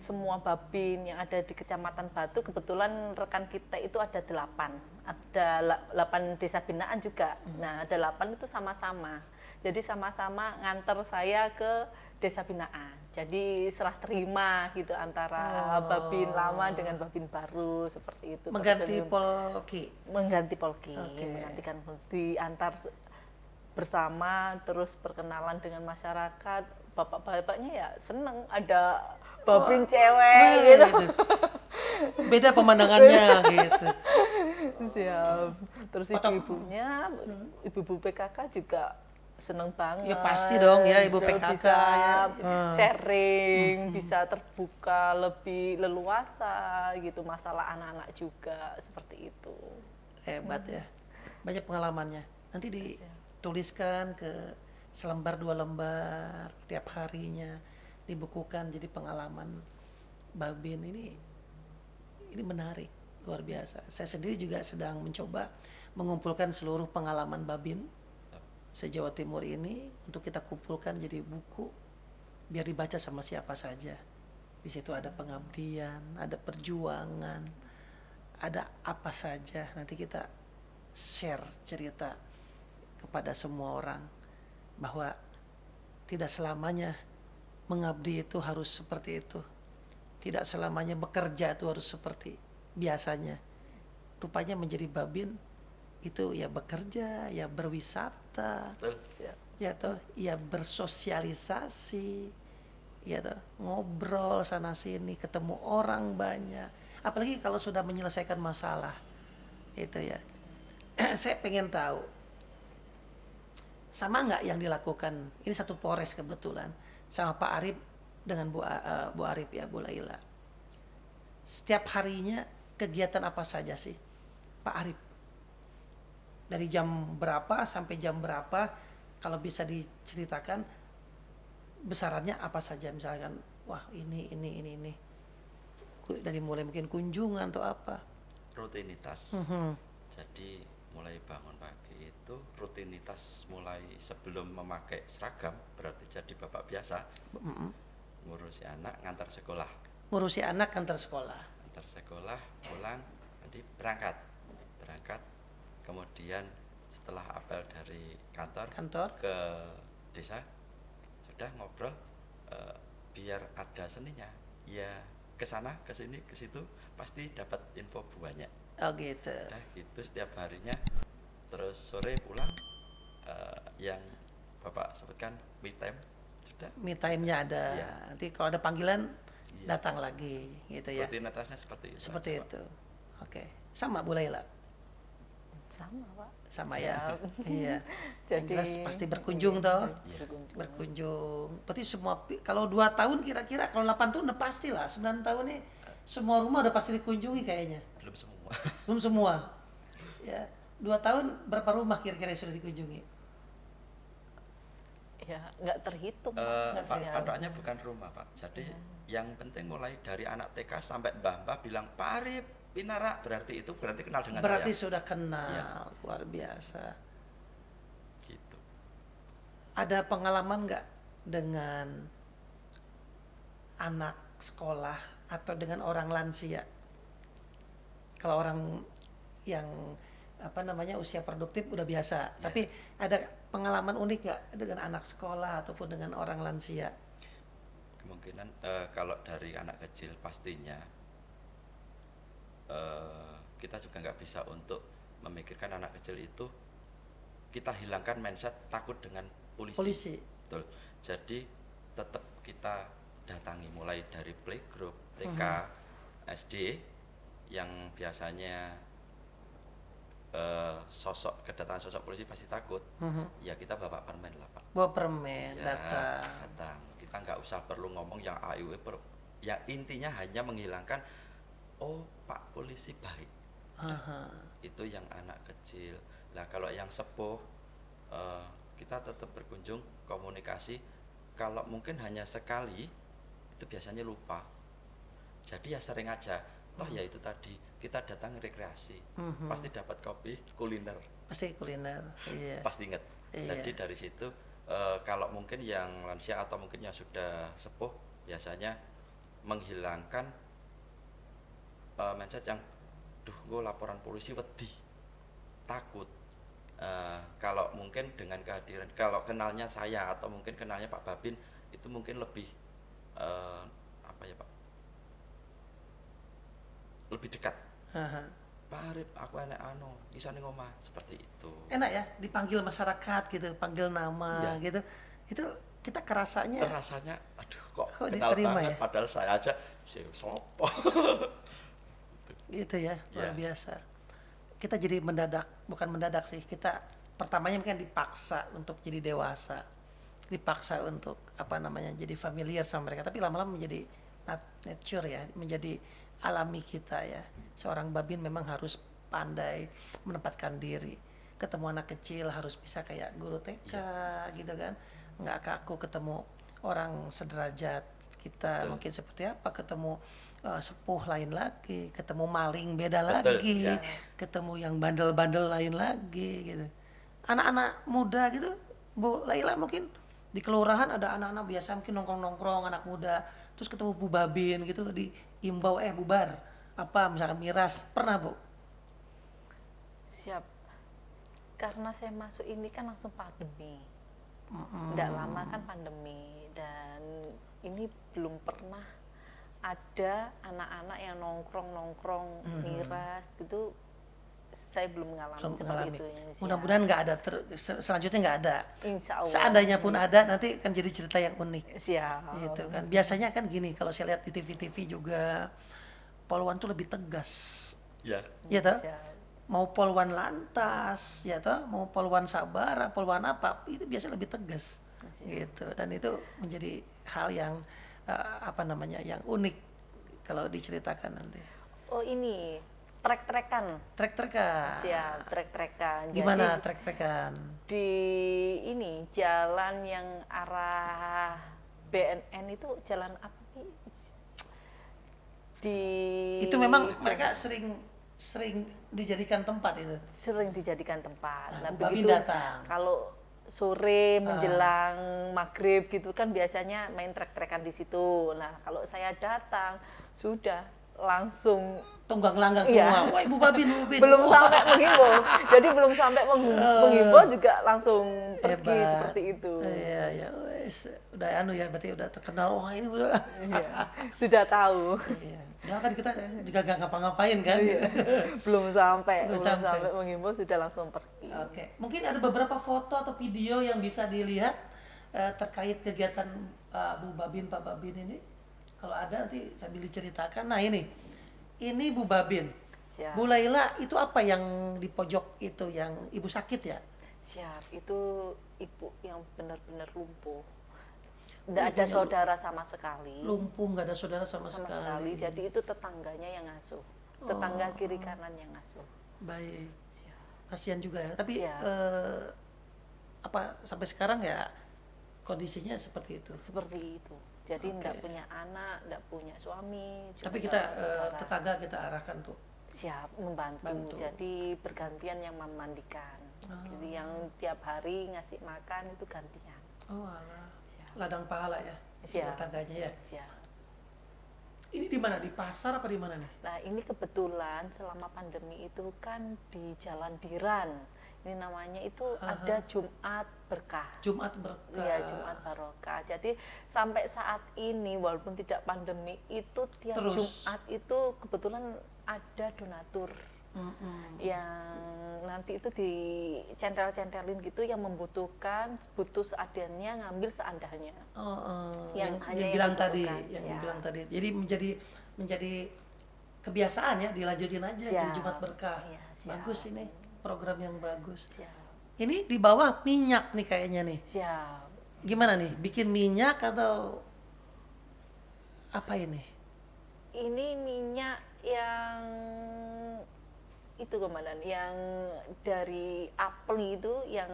semua babin yang ada di Kecamatan Batu, kebetulan rekan kita itu ada 8 desa binaan juga. Nah, ada 8 itu sama-sama. Jadi sama-sama nganter saya ke desa binaan. Jadi serah terima gitu antara babin lama dengan babin baru, seperti itu. Mengganti polki. Menggantikan, diantar bersama, terus perkenalan dengan masyarakat. Bapak-bapaknya ya seneng ada babin cewek gitu. Beda pemandangannya gitu. Siap. Terus ibu-ibunya, ibu-ibu PKK juga seneng banget. Ya pasti dong ya, ibu PKK bisa ya. Sharing, bisa terbuka lebih leluasa gitu, masalah anak-anak juga, seperti itu. Hebat ya. Banyak pengalamannya. Nanti dituliskan ke selembar 2 lembar tiap harinya, dibukukan jadi pengalaman Babin. Ini menarik, luar biasa. Saya sendiri juga sedang mencoba mengumpulkan seluruh pengalaman Babin se-Jawa Timur ini untuk kita kumpulkan jadi buku biar dibaca sama siapa saja. Di situ ada pengabdian, ada perjuangan, ada apa saja. Nanti kita share cerita kepada semua orang bahwa tidak selamanya mengabdi itu harus seperti itu. Tidak selamanya bekerja itu harus seperti biasanya. Rupanya menjadi babin itu ya bekerja, ya berwisata, ya toh, ya bersosialisasi, ya toh, ngobrol sana sini, ketemu orang banyak. Apalagi kalau sudah menyelesaikan masalah, itu ya. Saya pengen tahu, sama nggak yang dilakukan? Ini satu Polres kebetulan, sama Pak Arif dengan Bu Arif ya, Bu Laila. Setiap harinya kegiatan apa saja sih, Pak Arif? Dari jam berapa sampai jam berapa, kalau bisa diceritakan besarannya apa saja, misalkan wah ini dari mulai mungkin kunjungan atau apa? Rutinitas. Jadi mulai bangun pagi itu rutinitas mulai sebelum memakai seragam, berarti jadi bapak biasa, ngurusi anak, ngantar sekolah. Ngurusi anak antar sekolah. Antar sekolah, pulang, nanti berangkat, kemudian setelah apel dari kantor ke desa, sudah ngobrol, biar ada seninya, ya kesana, kesini, ke situ, pasti dapat info banyak. Oh gitu. Nah, gitu setiap harinya. Terus sore pulang, yang Bapak sebutkan me time, sudah. Me time-nya ada. Iya. Nanti kalau ada panggilan Iya. datang lagi gitu ya. Rutinitasnya seperti itu. Seperti aja, Pak. itu. Oke. Sama Bu Laila. Sama Pak. Sama ya. Iya. Jadi Yang jelas pasti berkunjung toh. Iya. Berkunjung. Berarti semua kalau 2 tahun kira-kira, kalau 8 tahun udah pasti lah. 9 tahun nih semua rumah udah pasti dikunjungi kayaknya. Belum semua. Belum semua. Ya. 2 tahun berapa rumah kira-kira yang sudah dikunjungi? Ya nggak terhitung. Pak, patokannya bukan rumah Pak. Jadi yang penting mulai dari anak TK sampai mbah-mbah bilang Pak Arif, Pinara, berarti kenal dengan Berarti saya. sudah kenal. Iya. Luar biasa. Gitu. Ada pengalaman nggak dengan anak sekolah atau dengan orang lansia? Kalau orang yang usia produktif udah biasa, tapi ada pengalaman unik nggak dengan anak sekolah ataupun dengan orang lansia? Kemungkinan kalau dari anak kecil pastinya kita juga nggak bisa untuk memikirkan anak kecil itu kita hilangkan mindset takut dengan polisi. Betul. Jadi tetap kita datangi mulai dari playgroup, TK, SD yang biasanya kedatangan sosok polisi pasti takut. Ya kita bawa permen lah Pak. Bawa permen, Ya, datang. Kita nggak usah perlu ngomong yang AIW, ya intinya hanya menghilangkan oh Pak polisi baik. Itu yang anak kecil. Nah kalau yang sepuh kita tetap berkunjung, komunikasi. Kalau mungkin hanya sekali itu biasanya lupa. Jadi ya sering aja. Toh ya itu tadi kita datang rekreasi, pasti dapat kopi, kuliner. Pasti kuliner, iya. Pasti ingat. Iya. Jadi dari situ kalau mungkin yang lansia atau mungkin yang sudah sepuh biasanya menghilangkan mindset yang gue laporan polisi wedi, takut. Kalau mungkin dengan kehadiran, kalau kenalnya saya atau mungkin kenalnya Pak Babin itu mungkin lebih lebih dekat. Pak Arif, aku enak bisa ning omah, seperti itu. Enak ya dipanggil masyarakat gitu, panggil nama gitu. Itu kita kerasanya Aduh kok kenal diterima banget, ya? padahal saya aja sopo. Gitu ya, luar biasa. Kita jadi bukan mendadak sih, kita pertamanya mungkin dipaksa untuk jadi dewasa, dipaksa untuk jadi familiar sama mereka, tapi lama-lama menjadi nature ya, menjadi alami kita ya. Seorang babin memang harus pandai menempatkan diri, ketemu anak kecil harus bisa kayak guru TK gitu kan, nggak kaku, ketemu orang sederajat kita mungkin seperti apa, ketemu sepuh lain lagi, ketemu maling beda lagi, ketemu yang bandel-bandel lain lagi gitu. Anak-anak muda gitu, Bu Laila mungkin di kelurahan ada anak-anak biasa mungkin nongkrong-nongkrong anak muda, terus ketemu Bu Babin gitu diimbau bubar apa misalkan miras, pernah Bu? Siap. Karena saya masuk ini kan langsung pandemi. Nggak lama kan pandemi, dan ini belum pernah ada anak-anak yang nongkrong miras gitu, saya belum mengalami seperti itu. Mudah-mudahan nggak ada selanjutnya nggak ada. Insya Allah. Seandainya pun ada nanti kan jadi cerita yang unik. Siap. Gitu kan. Biasanya kan gini, kalau saya lihat di TV-TV juga polwan tuh lebih tegas. Iya. Ya toh? Mau polwan lantas, ya toh, mau polwan sabara, polwan apa, itu biasanya lebih tegas. Gitu. Dan itu menjadi hal yang yang unik kalau diceritakan nanti. Oh ini trek-trekan. Trek-trekan. Siap, trek-trekan. Gimana trek-trekan? Di ini jalan yang arah BNN itu jalan apa sih? Itu memang mereka sering dijadikan tempat itu. Sering dijadikan tempat. Nah, Nah, Bu Babin begitu datang. kalau sore menjelang maghrib gitu kan biasanya main trek-trekan di situ. Nah, kalau saya datang sudah langsung Tunggang langgang Iya. semua. Wah, Ibu Babin, Bu Babin. belum Wah, sampai menghimbau. Jadi belum sampai menghimbau juga langsung pergi hebat. seperti itu. Iya, ya, wes, udah anu ya, berarti udah terkenal. Wah, ini udah. Iya, sudah tahu. Iya. Padahal kan kita juga gak ngapa-ngapain kan. Iya. Belum sampai, Belum belum sampai. sampai menghimbau sudah langsung pergi. Oke, mungkin ada beberapa foto atau video yang bisa dilihat terkait kegiatan Bu Babin, Pak Babin ini. Kalau ada nanti sambil diceritakan. Nah ini Bu Babin. Siap. Bu Laila itu apa yang di pojok itu yang ibu sakit ya? Siap, itu ibu yang benar-benar lumpuh. Nggak ada saudara sama sekali. Lumpuh, nggak ada saudara sama Sama sekali. sekali. Jadi itu tetangganya yang ngasuh. Tetangga kiri kanan yang ngasuh. Baik, Siap. kasihan juga ya. Tapi Iya. apa sampai sekarang ya kondisinya seperti itu. Seperti itu. Jadi nggak punya anak, nggak punya suami. juga Tapi nggak kita punya saudara. tetangga kita arahkan tuh. Siap membantu. Bantu. Jadi bergantian yang memandikan. Jadi yang tiap hari ngasih makan itu gantian. Oh alah, ladang pahala ya, Siap. tetangganya ya. Siap. Ini di mana? Di pasar apa di mana nih? Nah ini kebetulan selama pandemi itu kan di Jalan Diran. Ini namanya itu ada Jumat Berkah. Jumat Berkah. Iya, Jumat Barokah. Jadi sampai saat ini walaupun tidak pandemi itu tiap Terus. Jumat itu kebetulan ada donatur yang nanti itu dicentral-centralin gitu yang membutuhkan butuh seadanya ngambil seandainya. Yang hanya yang dibilang tadi, dibutuhkan, yang siap. dibilang tadi. Jadi menjadi kebiasaan ya, dilanjutin aja di Siap. Jumat Berkah. Iya, siap. Bagus ini, program yang bagus. Siap. Ini di bawah minyak nih kayaknya nih. Siap. Gimana nih? Bikin minyak atau apa ini? Ini minyak yang itu komandan yang dari apel itu yang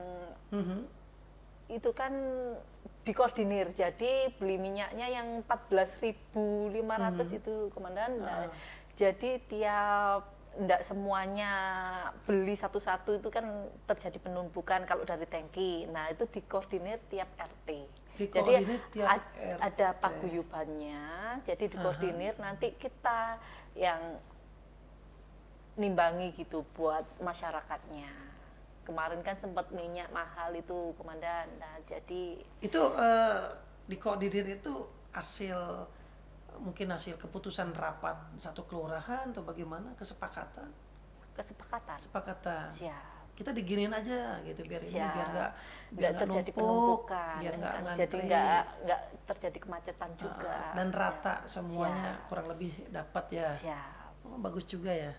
itu kan dikoordinir. Jadi beli minyaknya yang 14.500 itu komandan. Nah, jadi tiap enggak semuanya beli satu-satu itu kan terjadi penumpukan kalau dari tangki. Nah, itu dikoordinir tiap RT. Jadi Dikoordinir tiap RT. ada paguyubannya. Jadi dikoordinir nanti kita yang nimbangi gitu buat masyarakatnya. Kemarin kan sempat minyak mahal itu komandan. Nah, jadi Itu dikoordinir itu mungkin hasil keputusan rapat satu kelurahan atau bagaimana, kesepakatan? kesepakatan. Siap. Kita diginin aja gitu biar ini Siap. biar nggak terjadi numpuk, penumpukan, biar nggak kan. ngantri. Jadi nggak terjadi kemacetan juga. Dan rata semuanya Siap. kurang lebih dapat ya. Siap. Oh, bagus juga ya.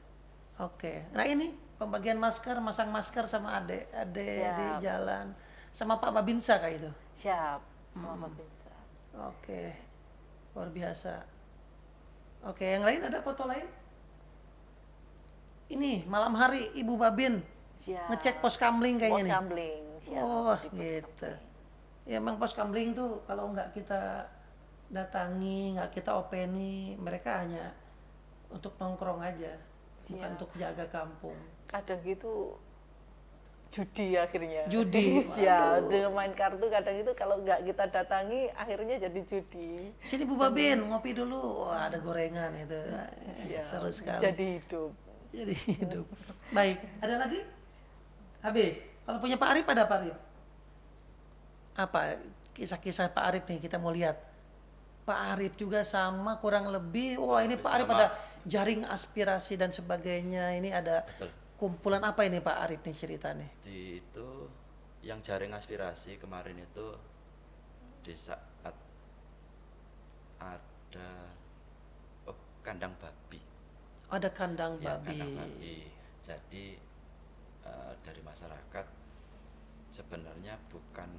Oke. Nah ini pembagian masker, masang masker sama ade Siap. di jalan sama Pak Babinsa kayak itu. Siap. Sama Babinsa. Oke. Luar biasa. Oke, yang lain ada foto lain? Ini malam hari Ibu Babin Siap. ngecek pos kamling kayaknya nih. Poskamling. Siap. Oh, Di pos gitu. kamling. Ya emang pos kamling tuh kalau nggak kita datangi, nggak kita openi, mereka hanya untuk nongkrong aja, bukan Iya. untuk jaga kampung. Kadang gitu judi akhirnya. Judi, Ya, waduh. dengan main kartu kadang itu kalau nggak kita datangi akhirnya jadi judi. Sini Bu Babin, ngopi dulu. Wah, ada gorengan itu. Ya, Seru sekali. jadi hidup. Jadi hidup. Baik, ada lagi? Habis. Kalau punya Pak Arif ada Pak Arif? Apa kisah-kisah Pak Arif nih kita mau lihat. Pak Arif juga sama kurang lebih. Wah, ini Pak Arif Sama. ada jaring aspirasi dan sebagainya. Ini ada Betul. kumpulan apa ini Pak Arif nih cerita nih? Di itu yang jaring aspirasi kemarin itu di saat ada kandang babi. Ada kandang Ya, babi. kandang babi. Jadi dari masyarakat sebenarnya bukan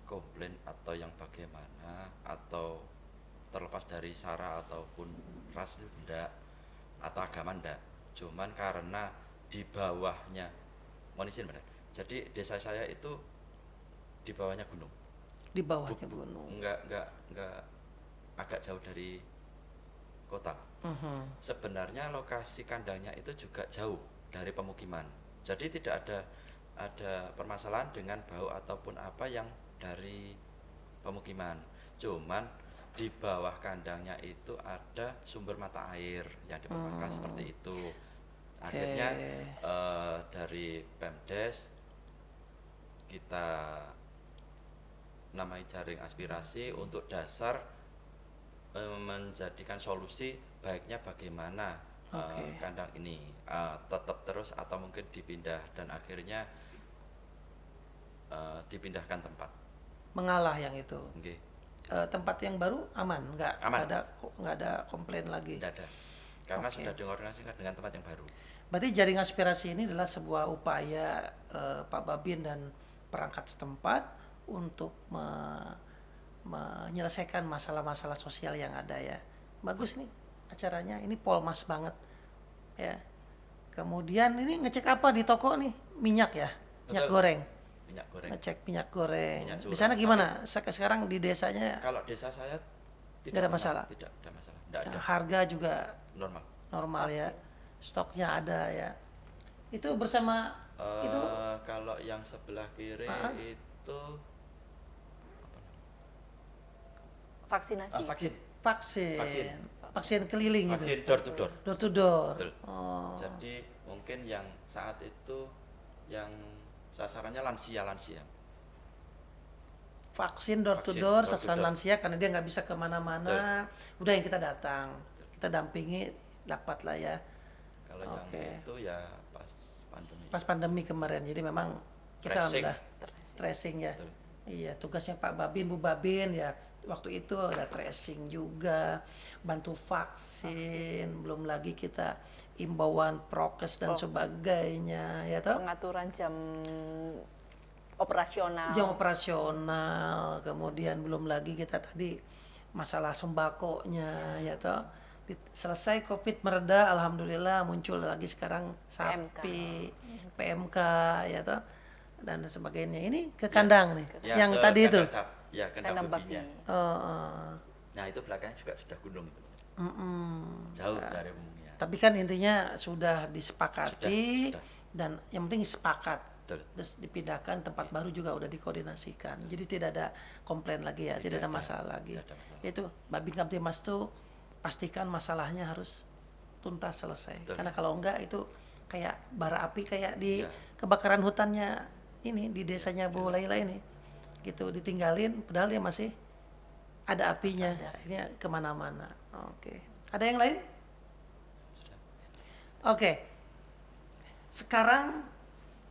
komplain atau yang bagaimana atau terlepas dari sara ataupun ras itu enggak atau agama enggak, cuman karena di bawahnya, mohon izin benar. Jadi desa saya itu di bawahnya gunung. Di bawahnya gunung. Enggak agak jauh dari kota. Sebenarnya lokasi kandangnya itu juga jauh dari pemukiman. Jadi tidak ada permasalahan dengan bau ataupun apa yang dari pemukiman. Cuman di bawah kandangnya itu ada sumber mata air yang diperlukan seperti itu. Akhirnya dari Pemdes kita namai jaring aspirasi untuk dasar menjadikan solusi baiknya bagaimana kandang ini tetap terus atau mungkin dipindah, dan akhirnya dipindahkan tempat. Mengalah yang itu. Okay. Tempat yang baru aman, nggak ada komplain lagi. Tidak ada, karena sudah dikoordinasikan dengan tempat yang baru. Berarti jaring aspirasi ini adalah sebuah upaya Pak Babin dan perangkat setempat untuk menyelesaikan masalah-masalah sosial yang ada ya. Bagus nih acaranya, ini polmas banget ya. Kemudian ini ngecek apa di toko nih? Minyak ya, minyak goreng. Ngecek minyak goreng. Di sana gimana? Sekarang di desanya? Kalau desa saya tidak ada masalah. Tidak ada masalah. Tidak ada. Harga juga normal ya. Stoknya ada ya. Itu bersama itu. Kalau yang sebelah kiri itu vaksinasi. Vaksin keliling itu. Vaksin door to door. Door to door. Jadi mungkin yang saat itu yang sasarannya lansia. Vaksin door to door sasaran lansia karena dia nggak bisa kemana-mana. Udah yang kita datang, kita dampingi, dapat lah ya. Kalau yang itu ya pas pandemi kemarin. Jadi memang kita udah tracing ya. Betul. Iya, tugasnya Pak Babin, Bu Babin ya. Waktu itu ada tracing juga, bantu vaksin, belum lagi kita imbauan prokes dan sebagainya, ya toh? Pengaturan jam operasional. Kemudian belum lagi kita tadi masalah sembakonya, ya toh? Selesai COVID mereda, alhamdulillah muncul lagi sekarang sapi, PMK, ya toh? Dan sebagainya. Ini ke kandang nih, yang tadi itu. Ya, kandang babinya. Nah, itu belakangnya juga sudah gunung itu. Jauh dari umumnya. Tapi kan intinya sudah disepakati dan yang penting sepakat. Terus dipindahkan tempat baru juga udah dikoordinasikan. Jadi tidak ada komplain lagi ya, tidak ada masalah lagi. Itu Babin Kamtibmas tuh pastikan masalahnya harus tuntas selesai. Karena kalau enggak itu kayak bara api kayak di kebakaran hutannya ini di desanya Bu Laila ini. Gitu ditinggalin padahal dia masih ada apinya, akhirnya kemana-mana. Oke. Ada yang lain? Oke. Sekarang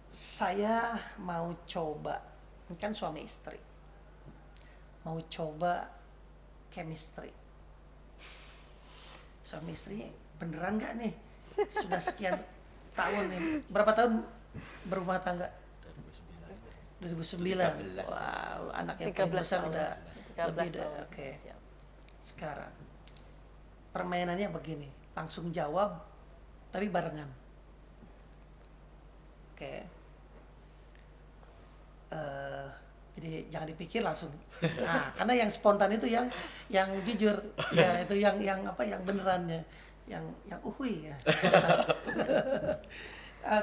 saya mau coba, ini kan suami istri, mau coba chemistry. Suami istri beneran nggak nih? Sudah sekian tahun nih, berapa tahun berumah tangga? 2009. Wow, anak yang paling besar udah lebih dari. Oke. Sekarang permainannya begini, langsung jawab tapi barengan. Oke. Jadi jangan dipikir langsung. Nah, karena yang spontan itu yang jujur, ya itu yang apa yang benerannya, yang uhui ya.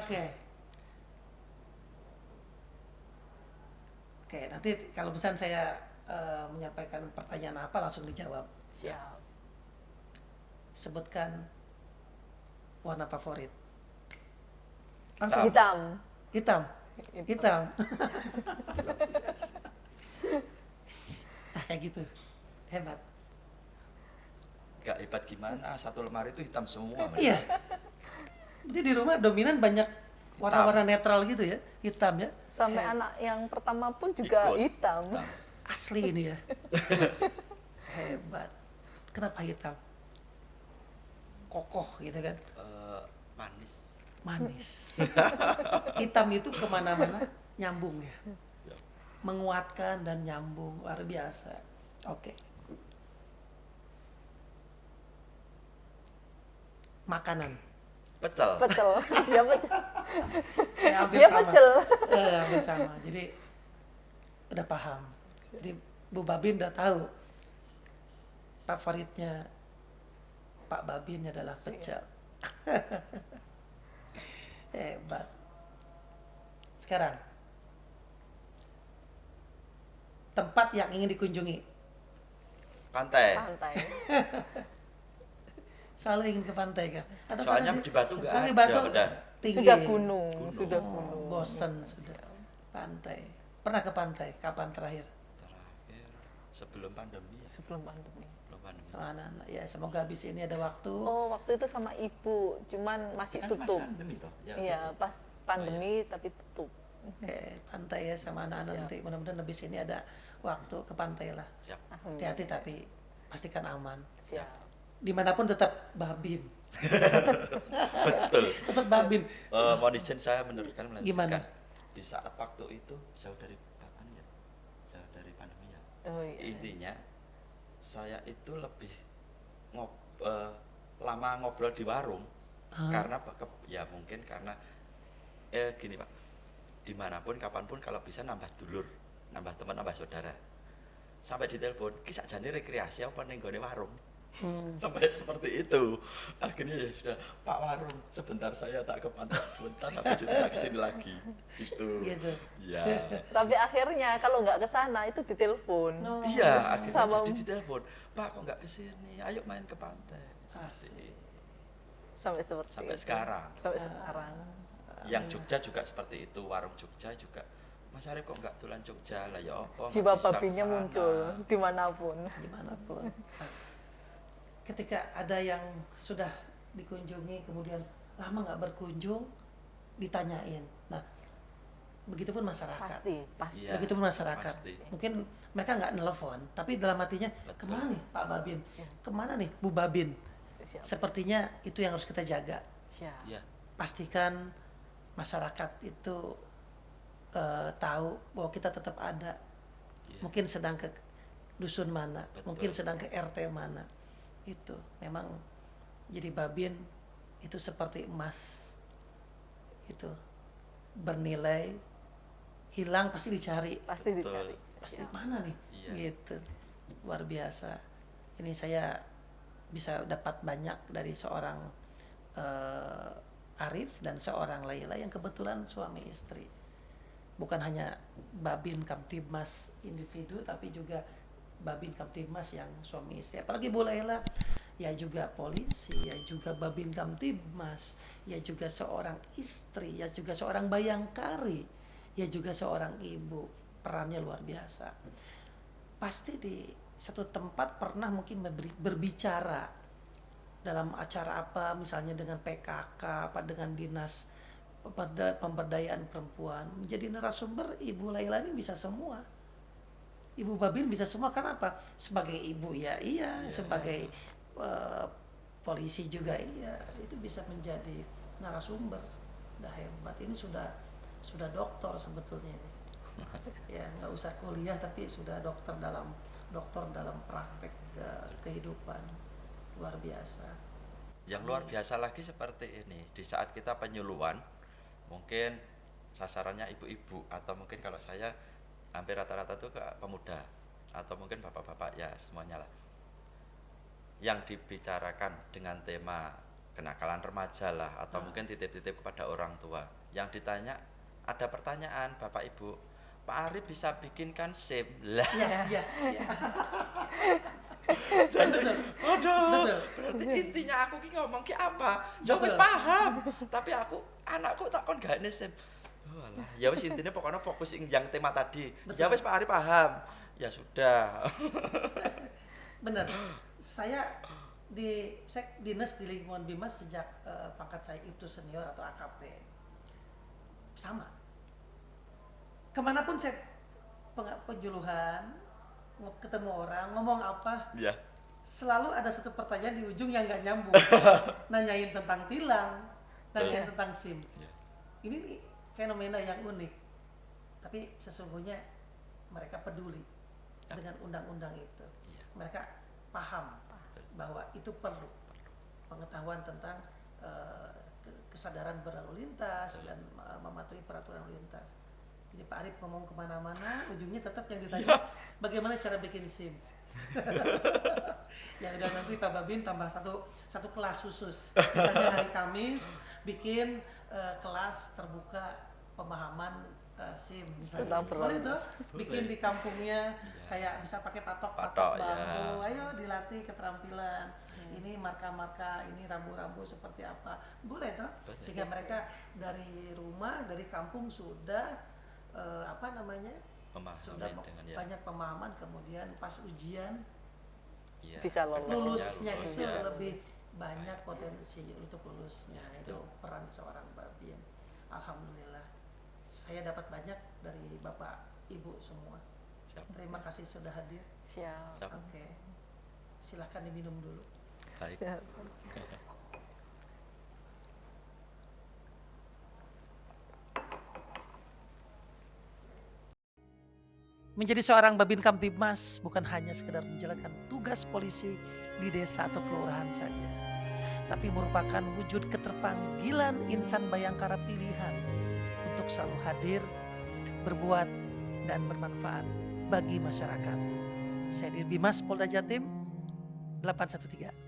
Oke. Oke, nanti kalau misalnya saya menyampaikan pertanyaan apa langsung dijawab. Siap. Sebutkan warna favorit. Langsung. Hitam. Nah, kayak gitu. Hebat. Gak hebat gimana? Satu lemari itu hitam semua. Iya. Jadi di rumah dominan banyak warna-warna netral gitu ya, hitam ya. Sampai anak yang pertama pun juga hitam. Asli ini ya. Hebat. Kenapa hitam? Kokoh gitu kan? Manis. Hitam itu kemana-mana nyambung ya. Menguatkan dan nyambung, luar biasa. Oke. Makanan. Pecel. Ya pecel. Hampir sama. Jadi udah paham. Jadi Bu Babin udah tahu favoritnya Pak Babin adalah pecel. Hebat. Sekarang, tempat yang ingin dikunjungi. Pantai. Pantai. Selalu ingin ke pantai kah? Atau Soalnya karena di Batu nggak karena di ada, Batu udah. tinggi. Sudah gunung, sudah Oh, gunung. bosen sudah. Pantai. Pernah ke pantai? Kapan terakhir? Terakhir sebelum pandemi ya. Sebelum pandemi. Sebelum pandemi. Sama anak-anak. Ya, semoga habis ini ada waktu. Oh, waktu itu sama ibu, cuman masih Kan tutup. pas pandemi toh? Ya, Iya, tutup. pas pandemi tapi tutup. Oke, pantai ya sama anak-anak Siap. nanti. Mudah-mudahan habis ini ada waktu ke pantai lah. Siap. Hati-hati tapi pastikan aman. Siap. Dimanapun tetap Babin. Betul. Tetap Babin. Mohon izin saya meneruskan melanjutkan. Gimana? Di saat waktu itu jauh dari ya, jauh dari pandemi ya. Oh, iya. Intinya saya itu lebih lama ngobrol di warung karena ya mungkin karena gini Pak, dimanapun kapanpun kalau bisa nambah dulur, nambah teman, nambah saudara. Sampai ditelepon, kisah jane rekreasi apa ning gone warung. Sampai seperti itu. Akhirnya ya sudah, Pak Warung, sebentar saya tak ke pantai sebentar, habis itu tak kesini lagi. Gitu. Ya. Tapi akhirnya kalau nggak ke sana itu ditelepon. No. Iya, akhirnya Sama- jadi ditelepon, Pak kok nggak kesini, ayo main ke pantai. Seperti itu. Sampai seperti Sampai itu. sekarang. Sampai sekarang. Yang Jogja juga seperti itu, warung Jogja juga. Mas Arif kok nggak tulan Jogja lah ya apa? Jiwa nggak bisa babinya kesana. muncul dimanapun. Dimanapun. Nah, ketika ada yang sudah dikunjungi kemudian lama nggak berkunjung, ditanyain. Nah, begitupun masyarakat. Pasti. Iya, Begitupun masyarakat. pasti. Mungkin mereka nggak nelfon, tapi dalam hatinya Betul. kemana nih Pak Babin? Iya. Kemana nih Bu Babin? Siap. Sepertinya itu yang harus kita jaga. Siap. Iya, Pastikan masyarakat itu tahu bahwa kita tetap ada. iya. Mungkin sedang ke dusun mana, Betul. mungkin sedang ke RT mana. Itu memang jadi Babin itu seperti emas. Itu bernilai, hilang pasti dicari. Pasti Betul. dicari. Pasti Siap. mana nih? Iya. Gitu. Luar biasa. Ini saya bisa dapat banyak dari seorang Arif dan seorang Laila yang kebetulan suami istri. Bukan hanya Babin Kamtibmas individu, tapi juga Babin Kamtibmas yang suami istri. Apalagi Bu Laila, ya juga polisi, ya juga Babin Kamtibmas, ya juga seorang istri, ya juga seorang bayangkari, ya juga seorang ibu. Perannya luar biasa. Pasti di satu tempat pernah mungkin berbicara dalam acara apa, misalnya dengan PKK, apa dengan dinas pemberdayaan perempuan. Menjadi narasumber Ibu Laila ini bisa semua. Ibu Babin bisa semua, karena apa? Sebagai ibu ya iya, sebagai polisi juga iya. Itu bisa menjadi narasumber. Udah hebat. Ini sudah doktor sebetulnya ini. Ya nggak usah kuliah tapi sudah doktor dalam praktek kehidupan. Luar biasa. Yang luar biasa lagi seperti ini, di saat kita penyuluhan, mungkin sasarannya ibu-ibu atau mungkin kalau saya hampir rata-rata itu ke pemuda atau mungkin bapak-bapak ya semuanya lah. Yang dibicarakan dengan tema kenakalan remaja lah atau mungkin titip-titip kepada orang tua. Yang ditanya ada pertanyaan Bapak Ibu, Pak Arif bisa bikinkan SIM lah. Iya. Jadi, aduh, Betul. berarti intinya aku ki ngomong ki apa? Ya Betul. wis paham, tapi anakku takon gak ini SIM. Walah, ya wis intinya pokoknya fokus yang tema tadi. Ya Betul. wis Pak Arif paham. Ya sudah. Benar. Saya dinas di lingkungan Bimas sejak pangkat saya itu senior atau AKP. Sama. Kemanapun saya penjuluhan, ketemu orang, ngomong apa, Ya. selalu ada satu pertanyaan di ujung yang nggak nyambung. Nanyain tentang tilang, nanyain Betul. tentang SIM. Ya. Ini nih fenomena yang unik. Tapi sesungguhnya mereka peduli Ya. dengan undang-undang itu. Iya. Mereka paham bahwa itu perlu pengetahuan tentang kesadaran berlalu lintas dan mematuhi peraturan lalu lintas. Jadi Pak Arif ngomong kemana-mana, ujungnya tetap yang ditanya bagaimana cara bikin SIM. Ya udah, nanti Pak Babin tambah satu kelas khusus. Misalnya hari Kamis bikin kelas terbuka pemahaman SIM misalnya. Boleh tuh bikin di kampungnya, kayak bisa pakai patok bambu. Ayo dilatih keterampilan. Ini marka-marka, ini rambu-rambu seperti apa. Boleh tuh, sehingga mereka dari rumah, dari kampung sudah sudah banyak pemahaman, kemudian pas ujian bisa lolos. Lulusnya itu lebih banyak potensi untuk lulusnya. Itu peran seorang babin. Alhamdulillah, saya dapat banyak dari Bapak Ibu semua. Terima kasih sudah hadir. Siap. Oke, silahkan diminum dulu. Baik. Siap. Menjadi seorang Babin Kamtibmas bukan hanya sekedar menjalankan tugas polisi di desa atau kelurahan saja, tapi merupakan wujud keterpanggilan insan Bayangkara pilihan untuk selalu hadir, berbuat, dan bermanfaat bagi masyarakat. Saya Dirbimas Polda Jatim 813.